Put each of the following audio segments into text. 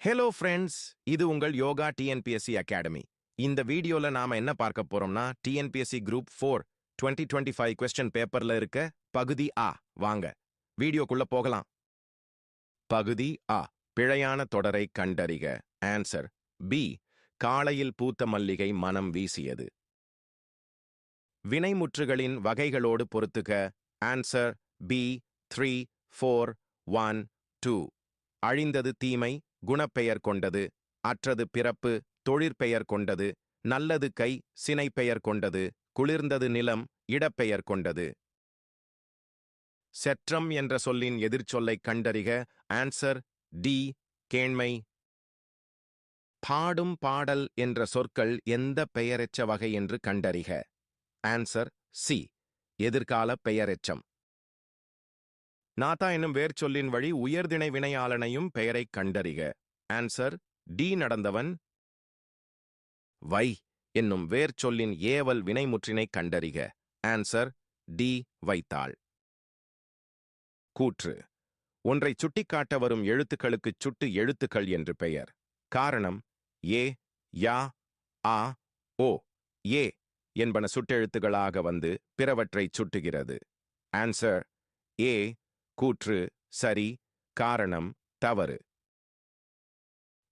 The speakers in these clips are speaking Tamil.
ஹலோ ஃப்ரெண்ட்ஸ், இது உங்கள் யோகா டிஎன்பிஎஸ்சி அகாடமி. இந்த வீடியோல நாம என்ன பார்க்க போறோம்னா டிஎன்பிஎஸ்சி குரூப் 4 2025 கொஸ்டின் பேப்பர்ல இருக்க பகுதி ஆ. வாங்க வீடியோக்குள்ள போகலாம். பகுதி ஆ. பிழையான தொடரை கண்டறிக. Answer B. காலையில் பூத்த மல்லிகை மனம் வீசியது. வினைமுற்றுகளின் வகைகளோடு பொறுத்துக. Answer B. 3, 4, 1, 2. அழிந்தது தீமை, குணப்பெயர் கொண்டது. அற்றது பிறப்பு, தொழிற்பெயர் கொண்டது. நல்லது கை, சினைப்பெயர் கொண்டது. குளிர்ந்தது நிலம், இடப்பெயர் கொண்டது. செற்றம் என்ற சொல்லின் எதிர்ச்சொல்லைக் கண்டறிக. Answer D. கேண்மை. பாடும் பாடல் என்ற சொற்கள் எந்த பெயரெச்ச வகை என்று கண்டறிக. Answer C. எதிர்கால பெயரெச்சம். நாதா என்னும் வேர்ச்சொல்லின் வழி உயர்திணை வினையாளனையும் பெயரைக் கண்டறிக. Answer D. நடந்தவன். வை என்னும் வேர்ச்சொல்லின் ஏவல் வினைமுற்றினை கண்டறிக. Answer D. வைத்தாள். கூற்று. ஒன்றை சுட்டிக்காட்ட வரும் எழுத்துக்களுக்குச் சுட்டு எழுத்துக்கள் என்று பெயர். காரணம் ஏ, யா, ஆ, ஓ, ஏ என்பன சுட்டெழுத்துகளாக வந்து பிறவற்றைச் சுட்டுகிறது. Answer A. கூற்று சரி, காரணம் தவறு.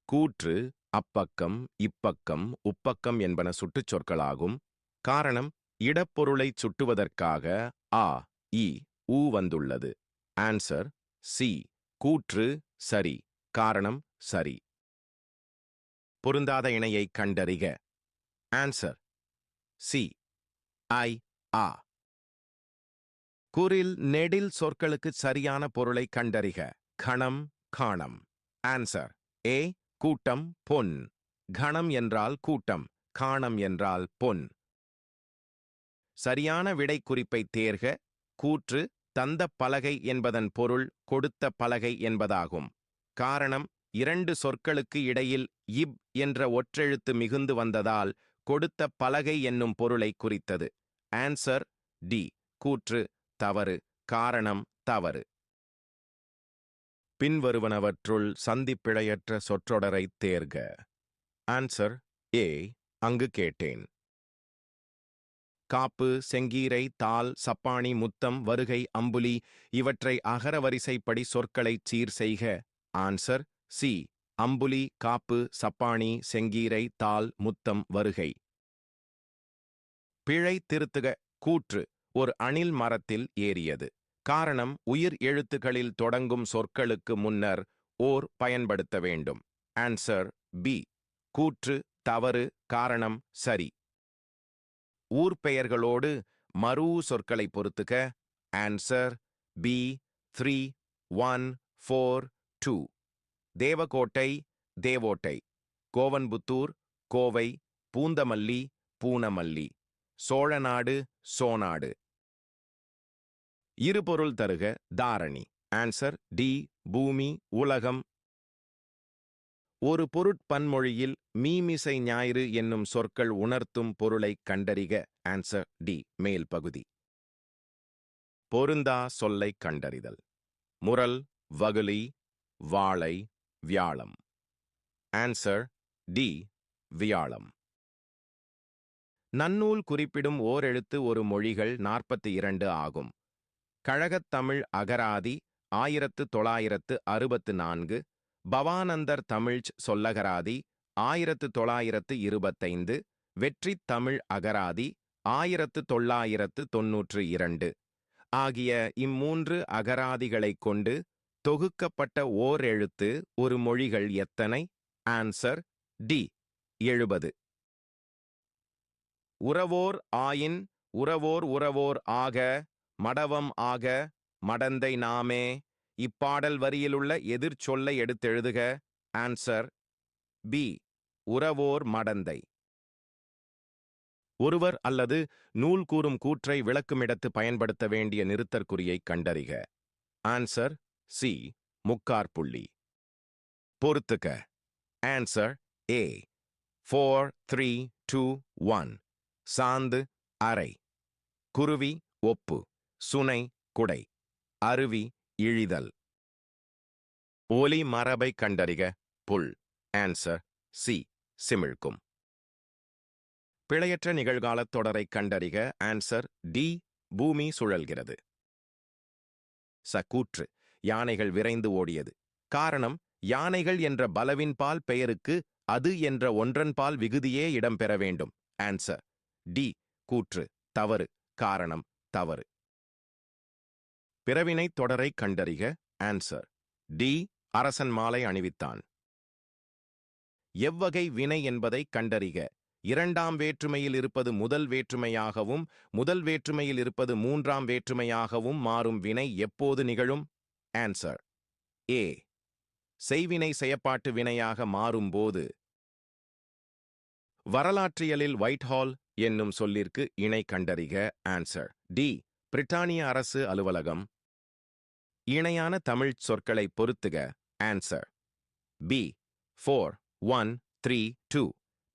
கூற்று அப்பக்கம், இப்பக்கம், உப்பக்கம் என்பன சுட்டுச் சொற்களாகும். காரணம் இடப்பொருளைச் சுட்டுவதற்காக ஆ, இ, ஊ வந்துள்ளது. Answer C. கூற்று சரி, காரணம் சரி. பொருந்தாத இணையைக் கண்டறிக. Answer C. ஐ, ஆ. குறில் நெடில் சொற்களுக்கு சரியான பொருளை கண்டறிக. கணம், காணம். Answer A. கூட்டம், பொன். கணம் என்றால் கூட்டம், காணம் என்றால் பொன். சரியான விடை குறிப்பை தேர்க. கூற்று தந்த பலகை என்பதன் பொருள் கொடுத்த பலகை என்பதாகும். காரணம் இரண்டு சொற்களுக்கு இடையில் இப் என்ற ஒற்றெழுத்து மிகுந்து வந்ததால் கொடுத்த பலகை என்னும் பொருளை குறித்தது. Answer D. கூற்று தவறு, காரணம் தவறு. பின்வருவனவற்றுள் சந்திப்பிழையற்ற சொற்றொடரைத் தேர்க. Answer A. அங்கு கேட்டேன். காப்பு, செங்கீரை, தாள், சப்பாணி, முத்தம், வருகை, அம்புலி இவற்றை அகர வரிசைப்படி சொற்களைச் சீர் செய்க. Answer C. அம்புலி, காப்பு, சப்பாணி, செங்கீரை, தாள், முத்தம், வருகை. பிழை திருத்துக. கூற்று ஒரு அணில் மரத்தில் ஏறியது. காரணம் உயிர் எழுத்துக்களில் தொடங்கும் சொற்களுக்கு முன்னர் ஓர் பயன்படுத்த வேண்டும். Answer B. கூற்று தவறு, காரணம் சரி. ஊர் பெயர்களோடு மரூ சொற்களை பொறுத்துக. Answer B. 3, 1, 4, 2. தேவகோட்டை, தேவோட்டை. கோவன்புத்தூர், கோவை. பூந்தமல்லி, பூனமல்லி. சோழநாடு, சோநாடு. இருபொருள் தருக. தாரணி. Answer D. பூமி, உலகம். ஒரு பொருட்பன்மொழியில் மீமிசை ஞாயிறு என்னும் சொற்கள் உணர்த்தும் பொருளைக் கண்டறிக. Answer D. மேல் பகுதி. பொருந்தா சொல்லைக் கண்டறிதல். முரல், வகுளி, வாழை, வியாழம். Answer D. வியாழம். நன்னூல் குறிப்பிடும் ஓரெழுத்து ஒரு மொழிகள் 42 ஆகும். கழகத் தமிழ் அகராதி 1964. பவானந்தர் தமிழ்ச் சொல்லகராதி 1925. வெற்றித் தமிழ் அகராதி 1992 ஆகிய இம்மூன்று அகராதிகளைக் கொண்டு தொகுக்கப்பட்ட ஓர் எழுத்து ஒரு மொழிகள் எத்தனை? Answer D. 70. உறவோர் ஆயின், உறவோர் உறவோர் ஆக, மடவம் ஆக, மடந்தை நாமே. இப்பாடல் வரியிலுள்ள எதிர்ச்சொல்லை எடுத்தெழுதுக. Answer B. உறவோர் மடந்தை. ஒருவர் அல்லது நூல் கூறும் கூற்றை விளக்குமிடத்து பயன்படுத்த வேண்டிய நிறுத்தற்குறியைக் கண்டறிக. Answer C. முக்காற்புள்ளி. பொறுத்துக. Answer A. 4, 3, 2, 1. சாந்து, அறை. குருவி, ஒப்பு. சுனை, குடை. அருவி, இழிதல். ஒலி மரபைக் கண்டறிக. புல். Answer C. சிமிழ்க்கும். பிழையற்ற நிகழ்காலத் தொடரை கண்டறிக. Answer D. பூமி சுழல்கிறது. கூற்று. யானைகள் விரைந்து ஓடியது. காரணம், யானைகள் என்ற பலவின்பால் பெயருக்கு அது என்ற ஒன்றன்பால் விகுதியே இடம்பெற வேண்டும். Answer D. கூற்று தவறு. காரணம் தவறு. பிறவினைத் தொடரை கண்டறிக. Answer D. அரசன் மாலை அணிவித்தான். எவ்வகை வினை என்பதை கண்டறிக. இரண்டாம் வேற்றுமையில் இருப்பது முதல் வேற்றுமையாகவும் முதல் வேற்றுமையில் இருப்பது மூன்றாம் வேற்றுமையாகவும் மாறும் வினை எப்போது நிகழும்? Answer A. செய்வினை செயப்பாட்டு வினையாக மாறும்போது. வரலாற்றியலில் ஒயிட்ஹால் என்னும் சொல்லிற்கு இணை கண்டறிக. Answer D. பிரிட்டானிய அரசு அலுவலகம். இணையான தமிழ்ச் சொற்களை பொருத்துக. Answer B. 4 1 3 2.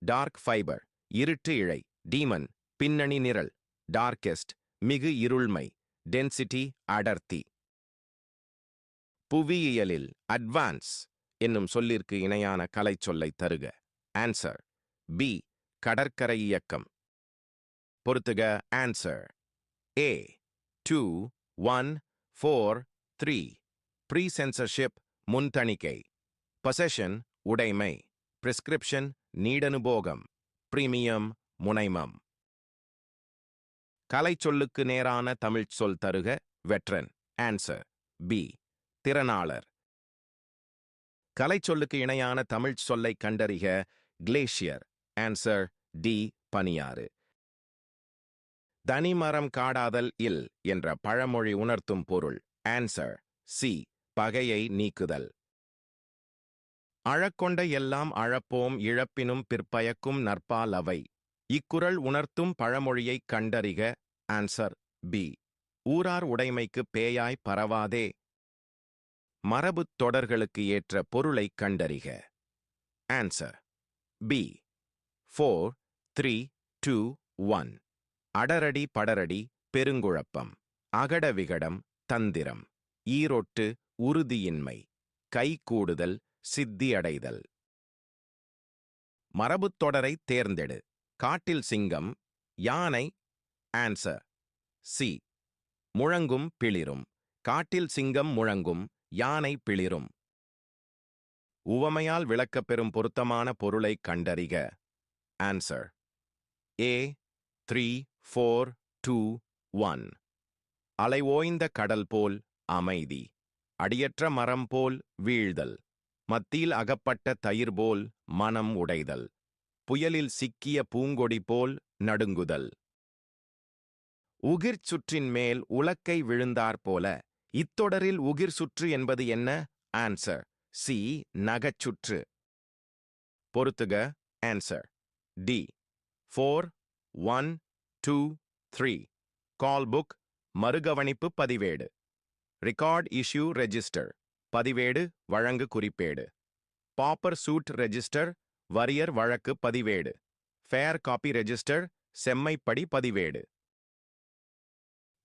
டார்க் ஃபைபர் இருட்டு இழை. டீமன் பின்னணி நிரல். டார்கெஸ்ட் மிகு இருள்மை. டென்சிட்டி அடர்த்தி. புவியியலில் அட்வான்ஸ் என்னும் சொல்லிற்கு இணையான கலைச்சொல்லை தருக. Answer B. கடற்கரை இயக்கம். பொருத்துக. ஆன்சர் ஏ. 2 1 4 3. ப்ரீசென்சர்ஷிப் முன்தணிக்கை. பொசெஷன் உடைமை. பிரிஸ்கிரிப்ஷன் நீடனுபோகம். பிரீமியம் முனைமம். கலைச்சொல்லுக்கு நேரான தமிழ்ச் சொல் தருக. வெட்ரன். Answer B. திறனாளர். கலைச்சொல்லுக்கு இணையான தமிழ்ச் சொல்லை கண்டறிக. கிளேசியர். Answer D. பனியாறு. தனிமரம் காடாதல் இல் என்ற பழமொழி உணர்த்தும் பொருள். Answer C. பகையை நீக்குதல். அழக்கொண்ட எல்லாம் அழப்போம் இழப்பினும் பிற்பயக்கும் நற்பால் அவை. இக்குறள் உணர்த்தும் பழமொழியைக் கண்டறிக. Answer B. ஊரார் உடைமைக்கு பேயாய் பரவாதே. மரபுத் தொடர்களுக்கு ஏற்ற பொருளைக் கண்டறிக. Answer B. 4 3 2 1. அடரடி படரடி பெருங்குழப்பம். அகட விகடம் தந்திரம். ஈரொட்டு உறுதியின்மை. கை கூடுதல் சித்தி அடைதல். மரபுத் தொடரை தேர்ந்தெடு. காட்டில் சிங்கம். யானை. Answer C. முழங்கும் பிளிரும். காட்டில் சிங்கம் முழங்கும். யானை பிளிரும். உவமையால் விளக்கப்பெறும் பொருத்தமான பொருளைக் கண்டறிக. Answer A. 3 4 2 1. அலை ஓய்ந்த கடல் போல் அமைதி. அடியற்ற மரம் போல் வீழ்தல். மத்தியில் அகப்பட்ட தயிர் போல் மனம் உடைதல். புயலில் சிக்கிய பூங்கொடி போல் நடுங்குதல். உகிர் சுற்றின் மேல் உலக்கை விழுந்தாற்போல. இத்தொடரில் உகிர் சுற்று என்பது என்ன? Answer C. நகச்சுற்று. பொருத்துக. Answer D. 4 1 2 3. கால் புக் மறுகவனிப்பு பதிவேடு. ரெக்கார்ட் இஷ்யூ ரெஜிஸ்டர் பதிவேடு வழங்கு குறிப்பேடு. பாப்பர் சூட் ரெஜிஸ்டர் வரியர் வழக்கு பதிவேடு. ஃபேர் காப்பி ரெஜிஸ்டர் செம்மைப்படி பதிவேடு.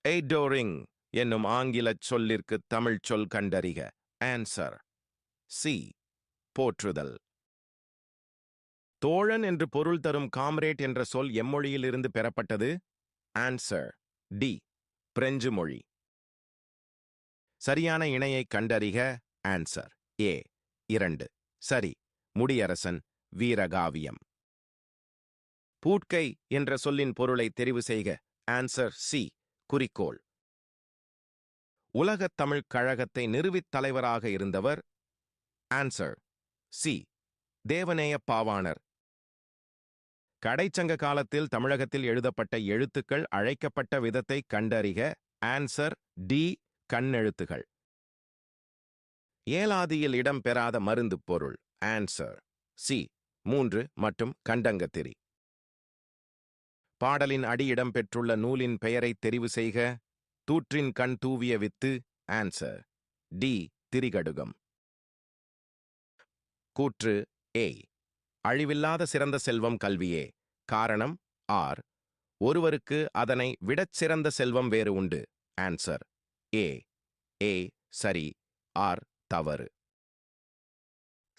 எய்டோரிங் என்னும் ஆங்கிலச் சொல்லிற்கு தமிழ்ச் சொல் கண்டறிக. Answer C. போற்றுதல். தோழன் என்று பொருள் தரும் காம்ரேட் என்ற சொல் எம்மொழியிலிருந்து பெறப்பட்டது? Answer D. பிரெஞ்சு மொழி. சரியான இணையைக் கண்டறிக. Answer A. 2. சரி. முடியரசன் வீரகாவியம். பூட்கை என்ற சொல்லின் பொருளை தெரிவு செய்க. Answer C. குறிக்கோள். உலகத் தமிழ்க் கழகத்தை நிறுவித் தலைவராக இருந்தவர்? Answer C. தேவநேய பாவாணர். கடைச்சங்க காலத்தில் தமிழகத்தில் எழுதப்பட்ட எழுத்துக்கள் அழைக்கப்பட்ட விதத்தைக் கண்டறிக. Answer D. கண்ணெழுத்துகள். ஏலாதியில் இடம்பெறாத மருந்துப் பொருள். Answer C. 3 மற்றும் கண்டங்கத்திரி. பாடலின் அடி இடம்பெற்றுள்ள நூலின் பெயரைத் தெரிவு செய்க. தூற்றின் கண் தூவிய வித்து. Answer D. திரிகடுகம். கூற்று ஏ. அழிவில்லாத சிறந்த செல்வம் கல்வியே. காரணம் ஆர். ஒருவருக்கு அதனை விடச் சிறந்த செல்வம் வேறு உண்டு. Answer A. ஏ சரி. ஆர் தவறு.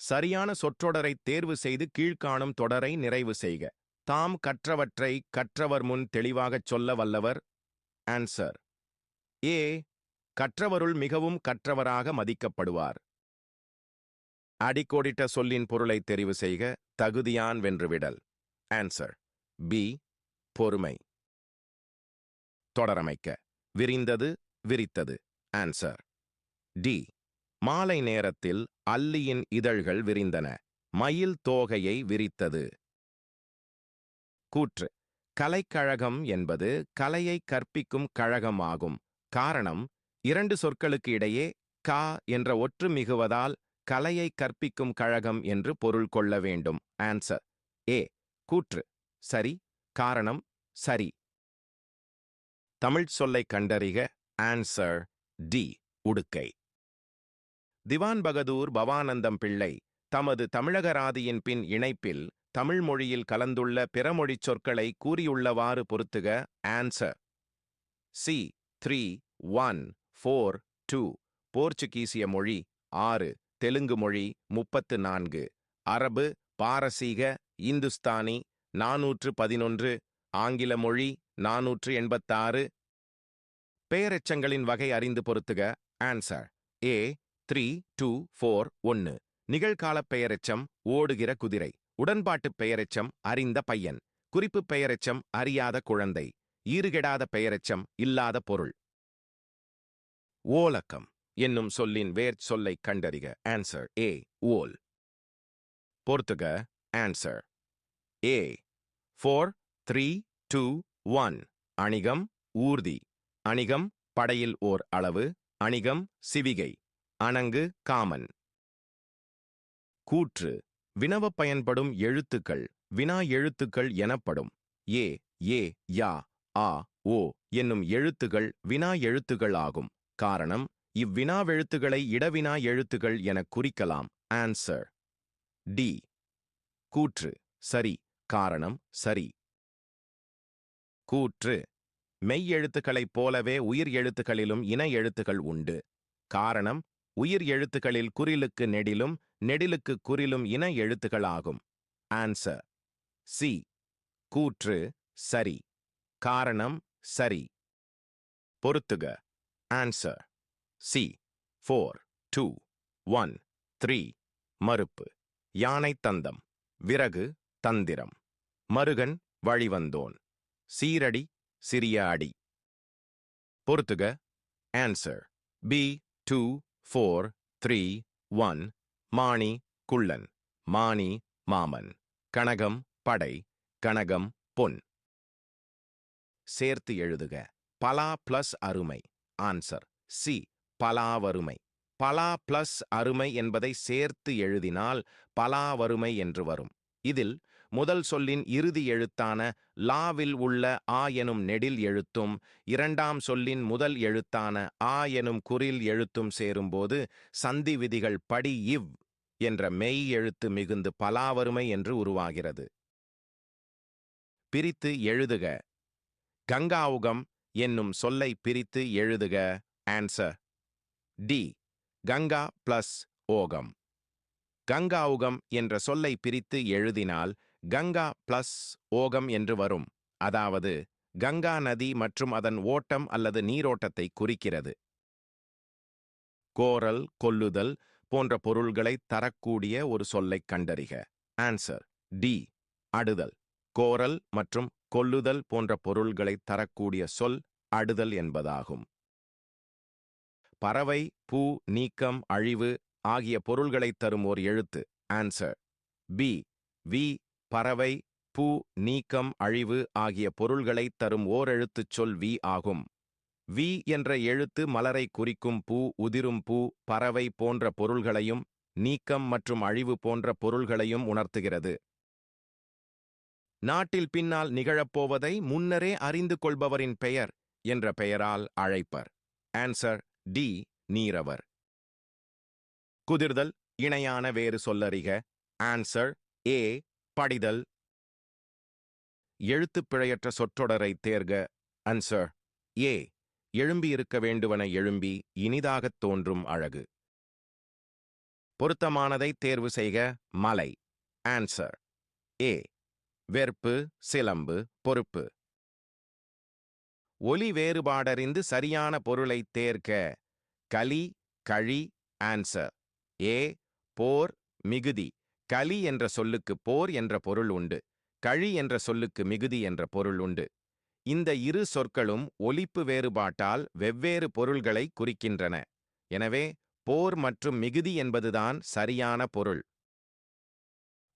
சரியான சொற்றொடரை தேர்வு செய்து கீழ்க்காணும் தொடரை நிறைவு செய்க. தாம் கற்றவற்றை கற்றவர் முன் தெளிவாகச் சொல்ல வல்லவர். Answer A. கற்றவருள் மிகவும் கற்றவராக மதிக்கப்படுவார். அடிக்கோடிட்ட சொல்லின் பொருளை தெரிவு செய்க. தகுதியான் வென்றுவிடல். Answer B. பொறுமை. தொடரமைக்க. விரிந்தது, விரித்தது. Answer D. மாலை நேரத்தில் அல்லியின் இதழ்கள் விரிந்தன. மயில் தோகையை விரித்தது. கூற்று. கலைக்கழகம் என்பது கலையை கற்பிக்கும் கழகம் ஆகும். காரணம், இரண்டு சொற்களுக்கு இடையே கா என்ற ஒற்று மிகுவதால் கலையை கற்பிக்கும் கழகம் என்று பொருள் கொள்ள வேண்டும். Answer A. கூற்று சரி. காரணம் சரி. தமிழ்ச் சொல்லைக் கண்டறிக. Answer D. உடுக்கை. திவான் பகதூர் பவானந்தம் பிள்ளை தமது தமிழகராதியின் பின் இணைப்பில் தமிழ் மொழியில் கலந்துள்ள பிறமொழிச் சொற்களை கூறியுள்ளவாறு பொருத்துக. Answer C. 3 1 4 2. போர்ச்சுகீசிய மொழி 6, தெலுங்கு மொழி 34, அரபு, பாரசீக, இந்துஸ்தானி 411, ஆங்கில மொழி 486. பெயரெச்சங்களின் வகை அறிந்து பொருத்துக. ஆன்சர் ஏ. 3 2 4 1. நிகழ்காலப் பெயரெச்சம் ஓடுகிற குதிரை. உடன்பாட்டுப் பெயரெச்சம் அறிந்த பையன். குறிப்புப் பெயரெச்சம் அறியாத குழந்தை. ஈறுகெடாத பெயரெச்சம் இல்லாத பொருள். ஓலக்கம் என்னும் சொல்லின் வேர்ச் சொல்லைக் கண்டறிக. Answer A. ஓல். பொருத்துக. Answer A. 4 3 2 1. அணிகம், ஊர்தி. அணிகம் படையில் ஓர் அளவு. அணிகம் சிவிகை. அணங்கு காமன். கூற்று. வினவப் பயன்படும் எழுத்துக்கள் வினா எழுத்துக்கள் எனப்படும். ஏ, ஏ, யா, ஆ, ஓ என்னும் எழுத்துகள் வினா எழுத்துகள் ஆகும். காரணம், இவ்வினாவெழுத்துகளை இடவினா எழுத்துகள் எனக் குறிக்கலாம். Answer D. கூற்று சரி. காரணம் சரி. கூற்று. மெய் எழுத்துக்களைப் போலவே உயிர் எழுத்துக்களிலும் இன எழுத்துக்கள் உண்டு. காரணம், உயிர் எழுத்துக்களில் குறிலுக்கு நெடிலும் நெடிலுக்கு குறிலும் இன எழுத்துக்கள் ஆகும். Answer C. கூற்று சரி. காரணம் சரி. பொருத்துக. Answer C. 4 2 1 3. மறுப்பு. யானை தந்தம். விறகு தந்திரம். மருகன் வழிவந்தோன். சீரடி சிறிய அடி. பொருத்துக. Answer B. 2 4 3 1. மாணி குள்ளன். மாணி மாமன். கனகம் படை. கனகம் பொன். சேர்த்து எழுதுக. பலா பிளஸ் அருமை. Answer C. பலாவருமை. பலா பிளஸ் அருமை என்பதை சேர்த்து எழுதினால் பலாவருமை என்று வரும். இதில் முதல் சொல்லின் இறுதி எழுத்தான லாவில் உள்ள ஆ எனும் நெடில் எழுத்தும் இரண்டாம் சொல்லின் முதல் எழுத்தான ஆ எனும் குறில் எழுத்தும் சேரும்போது சந்தி விதிகள் படி இவ் என்ற மெய் எழுத்து மிகுந்து பலாவருமை என்று உருவாகிறது. பிரித்து எழுதுக. கங்காவுகம் என்னும் சொல்லை பிரித்து எழுதுக. Answer D. கங்கா பிளஸ் ஓகம். கங்காவுகம் என்ற சொல்லை பிரித்து எழுதினால் கங்கா பிளஸ் ஓகம் என்று வரும். அதாவது கங்கா நதி மற்றும் அதன் ஓட்டம் அல்லது நீரோட்டத்தை குறிக்கிறது. கோரல், கொல்லுதல் போன்ற பொருள்களை தரக்கூடிய ஒரு சொல்லைக் கண்டறிக. Answer D. அடுதல். கோரல் மற்றும் கொல்லுதல் போன்ற பொருள்களை தரக்கூடிய சொல் அடுதல் என்பதாகும். பறவை, பூ, நீக்கம், அழிவு ஆகிய பொருள்களைத் தரும் ஓர் எழுத்து. Answer B. வி. பறவை, பூ, நீக்கம், அழிவு ஆகிய பொருள்களைத் தரும் ஓரெழுத்துச் சொல் வி ஆகும். வி என்ற எழுத்து மலரை குறிக்கும் பூ, உதிரும் பூ, பறவை போன்ற பொருள்களையும் நீக்கம் மற்றும் அழிவு போன்ற பொருள்களையும் உணர்த்துகிறது. நாட்டில் பின்னால் நிகழப்போவதை முன்னரே அறிந்து கொள்பவரின் பெயர் என்ற பெயரால் அழைப்பர். Answer D. நீரவர். குதிர்தல் இணையான வேறு சொல்லறிக. Answer A. படிதல். எழுத்துப் பிழையற்ற சொற்றொடரை தேர்க. ஆன்சர் ஏ. எழும்பி இருக்க வேண்டுவன எழும்பி இனிதாகத் தோன்றும் அழகு. பொருத்தமானதை தேர்வு செய்க. மலை. Answer A. வெறுப்பு, சிலம்பு, பொறுப்பு. ஒலி வேறுபாடறிந்து சரியான பொருளைத் தேர்க. கலி, கழி. Answer A. போர், மிகுதி. கலி என்ற சொல்லுக்கு போர் என்ற பொருள் உண்டு. கழி என்ற சொல்லுக்கு மிகுதி என்ற பொருள் உண்டு. இந்த இரு சொற்களும் ஒலிப்பு வேறுபாட்டால் வெவ்வேறு பொருள்களை குறிக்கின்றன. எனவே போர் மற்றும் மிகுதி என்பதுதான் சரியான பொருள்.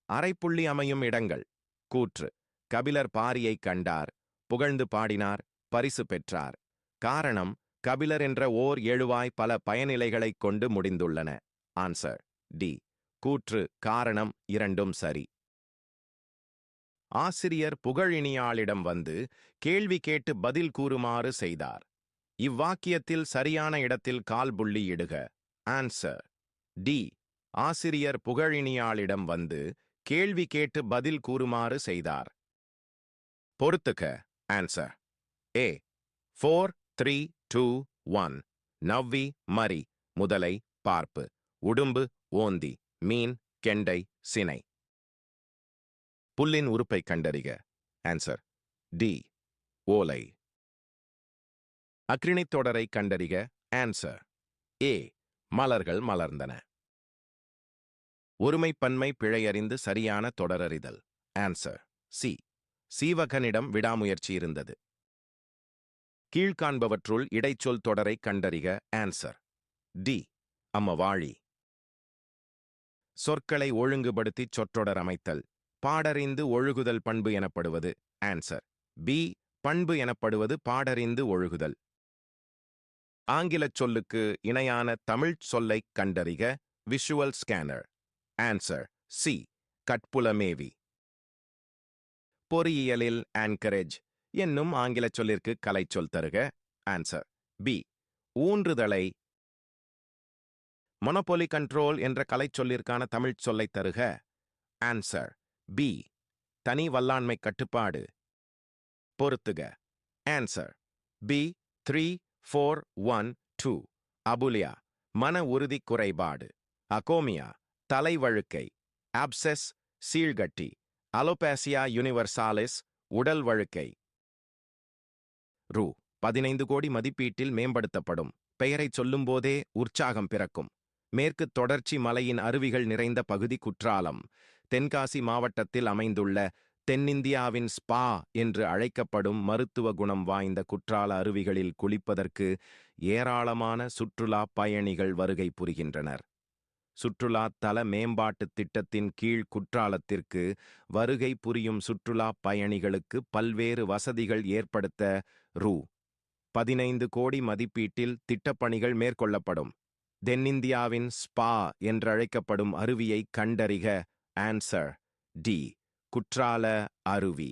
அரைப்புள்ளி அமையும் இடங்கள். கூற்று. கபிலர் பாரியைக் கண்டார், புகழ்ந்து பாடினார், பரிசு பெற்றார். காரணம், கபிலர் என்ற ஓர் எழுவாய் பல பயனிலைகளைக் கொண்டு முடிந்துள்ளன. Answer D. கூற்று, காரணம் இரண்டும் சரி. ஆசிரியர் புகழினியாளிடம் வந்து கேள்வி கேட்டு பதில் கூறுமாறு செய்தார். இவ்வாக்கியத்தில் சரியான இடத்தில் கால்புள்ளி இடுக. Answer D. ஆசிரியர் புகழினியாளிடம் வந்து கேள்வி கேட்டு பதில் கூறுமாறு செய்தார். பொறுத்துக. Answer A. 4, 3, 2, 1. நவ்வி, மரி. முதலை, பார்ப்பு. உடும்பு, ஓந்தி. மீன், கெண்டை, சினை. புல்லின் உறுப்பை கண்டறிக. Answer D. ஓலை. அக்ரிணைத் தொடரை கண்டறிக. Answer A. மலர்கள் மலர்ந்தன. ஒருமைப்பன்மை பிழையறிந்து சரியான தொடரறிதல். Answer C. சீவகனிடம் விடாமுயற்சி இருந்தது. கீழ்காண்பவற்றுள் இடைச்சொல் தொடரை கண்டறிக. Answer D. அம்மவாழி. சொற்களை ஒழுங்குபடுத்திச் சொற்றொடர் அமைத்தல். பாடறிந்து ஒழுகுதல் பண்பு எனப்படுவது. Answer B. பண்பு எனப்படுவது பாடறிந்து ஒழுகுதல். ஆங்கிலச் சொல்லுக்கு இணையான தமிழ்ச் சொல்லைக் கண்டறிக. Visual scanner. Answer C. கட்புலமேவி. பொறியியலில் ஆன்கரேஜ் என்னும் ஆங்கிலச் சொல்லிற்கு கலைச்சொல் தருக. Answer B. ஊன்றுதலை. மொனோபொலி கண்ட்ரோல் என்ற கலைச்சொல்லிற்கான தமிழ்ச் சொல்லைத் தருக. Answer B. தனி வல்லாண்மை கட்டுப்பாடு. பொறுத்துக. Answer B. 3, 4, 1, 2. அபுலியா, மன உறுதி குறைபாடு. அகோமியா, தலைவழுக்கை. ஆப்செஸ், சீழ்கட்டி. அலோபேசியா யுனிவர்சாலிஸ், உடல் வழுக்கை. ரூ. 15 கோடி மதிப்பீட்டில் மேம்படுத்தப்படும். பெயரைச் சொல்லும்போதே உற்சாகம் பிறக்கும். மேற்கு தொடர்ச்சி மலையின் அருவிகள் நிறைந்த பகுதி குற்றாலம். தென்காசி மாவட்டத்தில் அமைந்துள்ள தென்னிந்தியாவின் ஸ்பா என்று அழைக்கப்படும் மருத்துவ குணம் வாய்ந்த குற்றால அருவிகளில் குளிப்பதற்கு ஏராளமான சுற்றுலா பயணிகள் வருகை புரிகின்றனர். சுற்றுலா தல மேம்பாட்டுத் திட்டத்தின் கீழ் குற்றாலத்திற்கு வருகை புரியும் சுற்றுலா பயணிகளுக்கு பல்வேறு வசதிகள் ஏற்படுத்த ரூ. 15 கோடி மதிப்பீட்டில் திட்டப்பணிகள் மேற்கொள்ளப்படும். தென்னிந்தியாவின் ஸ்பா என்றழைக்கப்படும் அருவியை கண்டறிக. Answer D. குற்றால அருவி.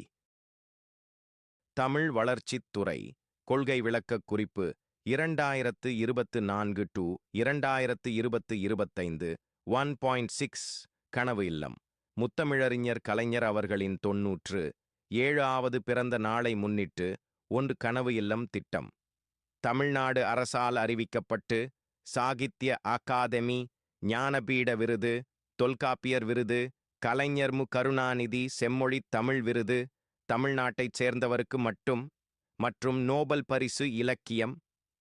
தமிழ் வளர்ச்சித் துறை கொள்கை விளக்கக் குறிப்பு 2024 to 2025 1.6 கனவு இல்லம். முத்தமிழறிஞர் கலைஞர் அவர்களின் 97வது பிறந்த நாளை முன்னிட்டு ஒன்று கனவு இல்லம் திட்டம். தமிழ்நாடு அரசால் அறிவிக்கப்பட்டு சாகித்ய அகாதமி, ஞானபீட விருது, தொல்காப்பியர் விருது, கலைஞர் மு. கருணாநிதி செம்மொழி தமிழ் விருது தமிழ்நாட்டைச் சேர்ந்தவருக்கு மற்றும் நோபல் பரிசு இலக்கியம்,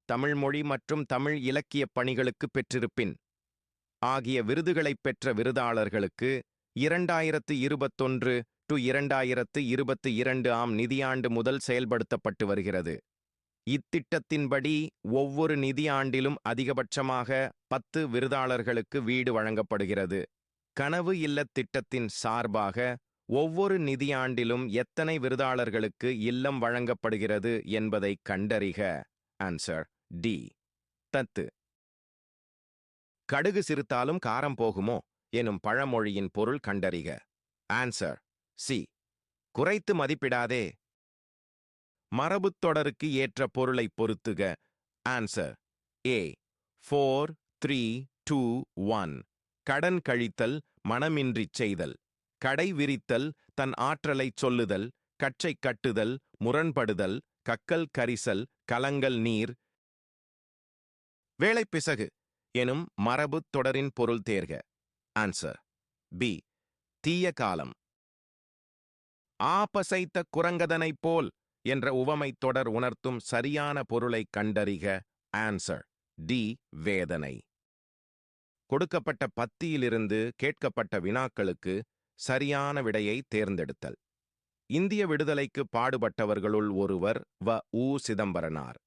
தமிழ்மொழி மற்றும் தமிழ் இலக்கியப் பணிகளுக்கு பெற்றிருப்பின் ஆகிய விருதுகளைப் பெற்ற விருதாளர்களுக்கு 2021 to 2022 ஆம் நிதியாண்டு முதல் செயல்படுத்தப்பட்டு வருகிறது. இத்திட்டத்தின்படி ஒவ்வொரு நிதியாண்டிலும் அதிகபட்சமாக 10 விருதாளர்களுக்கு வீடு வழங்கப்படுகிறது. கனவு இல்லத் திட்டத்தின் சார்பாக ஒவ்வொரு நிதியாண்டிலும் எத்தனை விருதாளர்களுக்கு இல்லம் வழங்கப்படுகிறது என்பதை கண்டறிக. Answer D. 10. கடுகு சிறுத்தாலும் காரம் போகுமோ எனும் பழமொழியின் பொருள் கண்டறிக. Answer C. குறைத்து மதிப்பிடாதே. மரபுத் தொடருக்கு ஏற்ற பொருளை பொருத்துக. Answer A. 4, 3, 2, 1. கடன் கழித்தல், மனமின்றிச் செய்தல். கடை விரித்தல், தன் ஆற்றலைச் சொல்லுதல். கச்சை கட்டுதல், முரண்படுதல். கக்கல் கரிசல், கலங்கல் நீர். வேலைப்பிசகு எனும் மரபுத் தொடரின் பொருள் தேர்க. ஆன்சர் பி தீய காலம். ஆபசைத்த குரங்கதனைப் போல் என்ற உவமைத் தொடர் உணர்த்தும் சரியான பொருளைக் கண்டறிக. ஆன்சர் டி வேதனை. கொடுக்கப்பட்ட பத்தியிலிருந்து கேட்கப்பட்ட வினாக்களுக்கு சரியான விடையை தேர்ந்தெடுத்தல். இந்திய விடுதலைக்கு பாடுபட்டவர்களுள் ஒருவர் வ.உ. சிதம்பரனார்.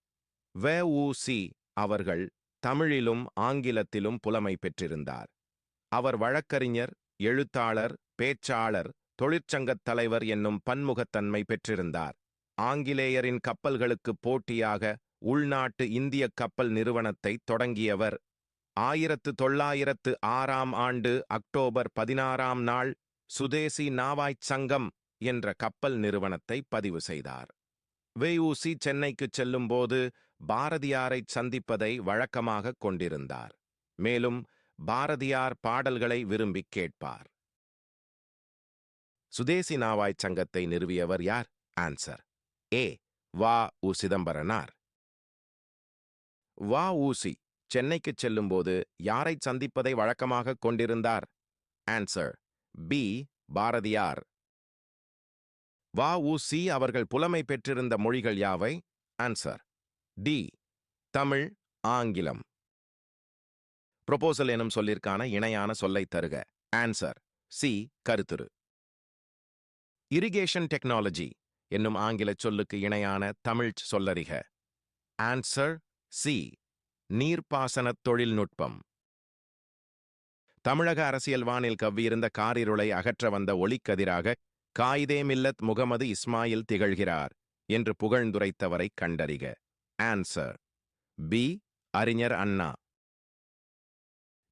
வ.உ.சி. அவர்கள் தமிழிலும் ஆங்கிலத்திலும் புலமை பெற்றிருந்தார். அவர் வழக்கறிஞர், எழுத்தாளர், பேச்சாளர், தொழிற்சங்கத் தலைவர் என்னும் பன்முகத்தன்மை பெற்றிருந்தார். ஆங்கிலேயரின் கப்பல்களுக்கு போட்டியாக உள்நாட்டு இந்திய கப்பல் நிறுவனத்தை தொடங்கியவர். 1906ஆம் ஆண்டு அக்டோபர் 16ஆம் நாள் சுதேசி நாவாய்ச் சங்கம் என்ற கப்பல் நிறுவனத்தை பதிவு செய்தார். வ.உ.சி. சென்னைக்குச் செல்லும்போது பாரதியாரைச் சந்திப்பதை வழக்கமாகக் கொண்டிருந்தார். மேலும் பாரதியார் பாடல்களை விரும்பிக் கேட்பார். சுதேசி நாவாய்ச் சங்கத்தை நிறுவியவர் யார்? Answer A V O. சிதம்பரனார். வ.உ.சி. சென்னைக்குச் செல்லும்போது யாரைச் சந்திப்பதை வழக்கமாகக் கொண்டிருந்தார்? Answer B Bharathiyar. வ.உ.சி. அவர்கள் புலமை பெற்றிருந்த மொழிகள் யாவை? ஆன்சர் டி தமிழ், ஆங்கிலம். ப்ரொபோசல் எனும் சொல்லிற்கான இணையான சொல்லைத் தருக. ஆன்சர் சி கருத்துரு. இரிகேஷன் டெக்னாலஜி என்னும் ஆங்கிலச் சொல்லுக்கு இணையான தமிழ்ச் சொல்லறிக. ஆன்சர் சி நீர்ப்பாசனத் தொழில்நுட்பம். தமிழக அரசியல் வானில் கவ்வியிருந்த காரிருளை அகற்ற வந்த ஒளிக்கதிராக காயிதே மில்லத் முகமது இஸ்மாயில் திகழ்கிறார் என்று புகழ்ந்துரைத்தவரை கண்டறிக. ஆன்சர் பி அறிஞர் அண்ணா.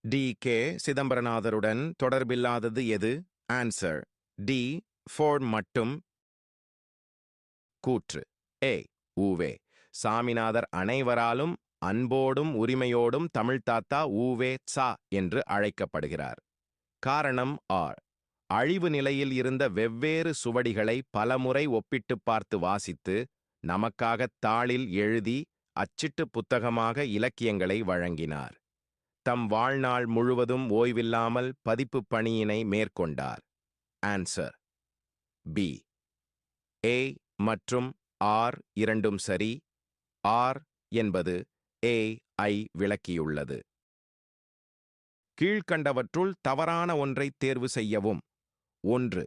டி கே சிதம்பரநாதருடன் தொடர்பில்லாதது எது? ஆன்சர் டி ஃபோர்ட் மட்டும். கூற்று ஏ ஊவே. சாமிநாதர் அனைவராலும் அன்போடும் உரிமையோடும் தமிழ் தாத்தா ஊவே சா என்று அழைக்கப்படுகிறார். காரணம் ஆர். அழிவு நிலையில் இருந்த வெவ்வேறு சுவடிகளை பலமுறை ஒப்பிட்டுப் பார்த்து வாசித்து நமக்காகத் தாளில் எழுதி அச்சிட்டு புத்தகமாக இலக்கியங்களை வழங்கினார். தம் வாழ்நாள் முழுவதும் ஓய்வில்லாமல் பதிப்புப் பணியினை மேற்கொண்டார். ஆன்சர் பி ஏ மற்றும் ஆர் இரண்டும் சரி. ஆர் என்பது ஏ ஐ விளக்கியுள்ளது. கீழ்க்கண்டவற்றுள் தவறான ஒன்றை தேர்வு செய்யவும். 1.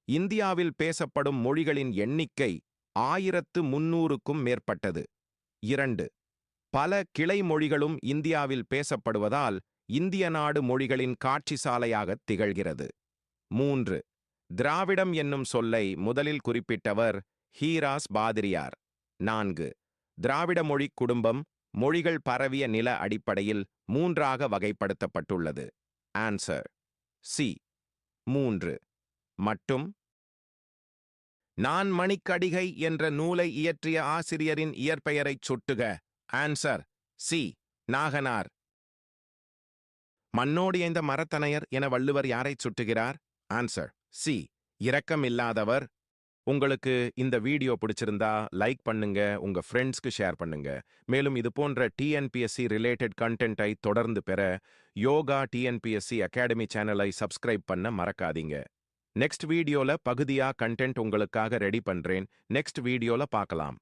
இந்தியாவில் பேசப்படும் மொழிகளின் எண்ணிக்கை 1300க்கும் மேற்பட்டது. 2. பல கிளை மொழிகளும் இந்தியாவில் பேசப்படுவதால் இந்திய நாடு மொழிகளின் காட்சி சாலையாகத் திகழ்கிறது. 3. திராவிடம் என்னும் சொல்லை முதலில் குறிப்பிட்டவர் ஹீராஸ் பாதிரியார். 4. திராவிட மொழிக் குடும்பம் மொழிகள் பரவிய நில அடிப்படையில் 3ஆக வகைப்படுத்தப்பட்டுள்ளது. ஆன்சர் சி 3 மட்டும். நான் மணிக்கடிகை என்ற நூலை இயற்றிய ஆசிரியரின் இயற்பெயரைச் சுட்டுக. Answer C Naganar. மண்ணோடு எய்ந்த மரத்தனையர் என வள்ளுவர் யாரைச் சுட்டுகிறார்? ஆன்சர் சி இரக்கமில்லாதவர். உங்களுக்கு இந்த வீடியோ பிடிச்சிருந்தா லைக் பண்ணுங்க, உங்க ஃப்ரெண்ட்ஸ்க்கு ஷேர் பண்ணுங்க. மேலும் இது போன்ற டிஎன்பிஎஸ்சி ரிலேட்டட் கண்டென்ட்டை தொடர்ந்து பெற யோகா டிஎன்பிஎஸ்சி அகாடமி சேனலை சப்ஸ்கிரைப் பண்ண மறக்காதீங்க. நெக்ஸ்ட் வீடியோல பகுதியா கண்டென்ட் உங்களுக்காக ரெடி பண்றேன். நெக்ஸ்ட் வீடியோல பார்க்கலாம்.